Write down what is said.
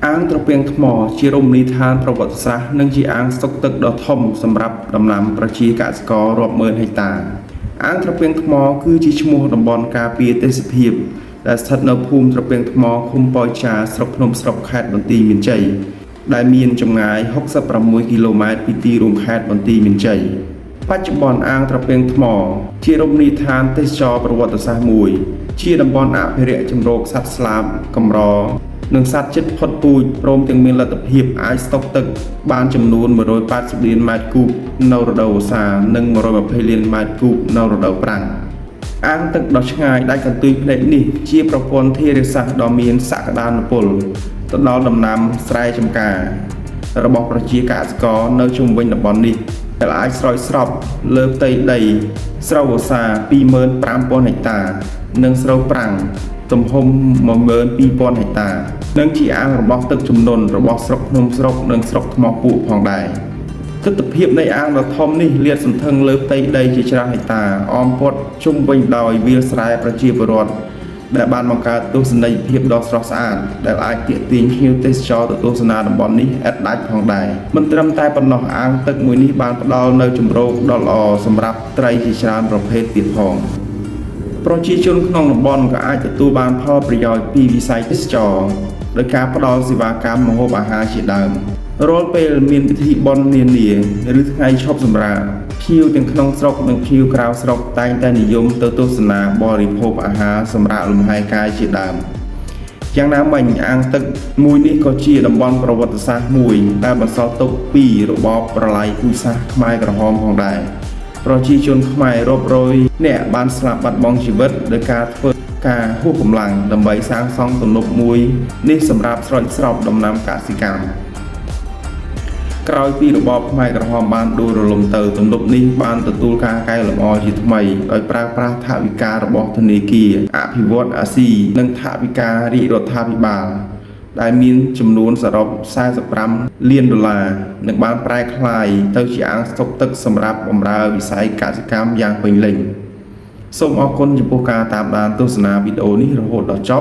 អាងត្រពាំងថ្មជារមណីយដ្ឋានប្រវត្តិសាស្ត្រនិងជាអាងស្តុកទឹកដ៏ធំសម្រាប់ដំណាំប្រជាកសិកររាប់ម៉ឺនហិកតាអាងត្រពាំងថ្មគឺជាឈ្មោះតំបន់ការពារទេសភាពដែលស្ថិតនៅភូមិត្រពាំងថ្មឃុំប៉ោយចាស្រុកភ្នំស្រុកខេត្តបន្ទាយមានជ័យដែលមានចម្ងាយ66គីឡូម៉ែត្រពីទីរួមខេត្តបន្ទាយមានជ័យបច្ចុប្បន្នអាងត្រពាំងថ្មជារមណីយដ្ឋានទេសចរណ៍ប្រវត្តិសាស្ត្រមួយជាតំបន់អភិរក្សជំរកសត្វស្លាបកម្រនិងសត្វជិតផុតពូជព្រមទាំងមានលទ្ធភាពអាចស្តុកទឹកបានចំនួន180លានម៉ែត្រគូបនៅរដូវវស្សានិង120លានម៉ែត្រគូបនៅរដូវប្រាំងអាងទឹកដ៏ឆ្ងាយដាច់កន្ទុយភ្នែកនេះជាប្រព័ន្ធធារាសាស្ត្រដ៏មានសក្តានុពលទៅដល់ដំណាំស្រែចម្ការរបស់ប្រជាកសិករនៅជុំវិញតំបន់នេះដែលអាចស្រោចស្រពលើផ្ទៃដីស្រូវវស្សា 25,000 ហិកតានិងស្រូវប្រាំងទំហំ 12,000 ហិកតានិងជាអាងរបស់ទឹកជំនន់របស់ស្រុកភ្នំស្រុកនិងស្រុកថ្មពួកផងដែរទិដ្ឋភាពនៃអាងដ៏ធំនេះលាតសន្ធឹងលើផ្ទៃដីជាច្រើនហិកតាអមព័ទ្ធជុំវិញដោយវាលស្រែប្រជាពលរដ្ឋដែលបានបង្កើតទស្សនីយភាពដ៏ស្រស់ស្អាតដែលអាចទាក់ទាញភ្ញៀវទេសចរទៅទស្សនាតំបន់នេះឥតដាច់ផងដែរមិនត្រឹមតែប៉ុណ្ណោះអាងទឹកមួយនេះបានផ្ដល់នូវជម្រកដ៏ល្អសម្រាប់ត្រីជាច្រើនប្រភេទទៀតផងប្រជាជនក្នុងតំបន់ក៏អាចទទួលបានផលប្រយោជន៍ពីវិស័យទេសចរណ៍ដោយការផ្ដល់សេវាកម្មម្ហូបអាហារជាដើមរាល់ពេលមានពិធីបុណ្យនានាឬថ្ងៃឈប់សម្រាកភ្ញៀវទាំងក្នុងស្រុកនិងភ្ញៀវក្រៅស្រុកតែងតែនិយមទៅទស្សនាបរិភោគអាហារសម្រាប់លំហែកាយជាដើមយ៉ាងណាមិញអាងទឹកមួយនេះក៏ជាតំបន់ប្រវត្តិសាស្ត្រមួយដែលបន្សល់ទុកពីរបបប្រល័យពូជសាសន៍ខ្មែរក្រហមផងដែរប្រជាជនខ្មែររាប់រយនាក់បានស្លាប់បាត់បង់ជីវិតដោយការធ្វើការហួសកម្លាំងដើម្បីសាងសង់ទំនប់មួយនេះសម្រាប់ស្រោចស្រពដំណាំកសិកម្មក្រោយពីរបបខ្មែរក្រហមបានដួលរលំទៅទំនប់នេះបានទទួលការកែលម្អជាថ្មីដោយប្រើប្រាស់ថវិការបស់ធនាគារអភិវឌ្ឍន៍អាស៊ីនិងថវិការាជរដ្ឋាភិបាលដែលមានចំនួនសរុប45លានដុល្លារនិងបានប្រែក្លាយទៅជាអាងស្តុកទឹកសម្រាប់បម្រើវិស័យកសិកម្មយ៉ាងពេញលេញសូមអរគុណចំពោះការតាមដានទស្សនាវីដេអូនេះរហូតដល់ចប់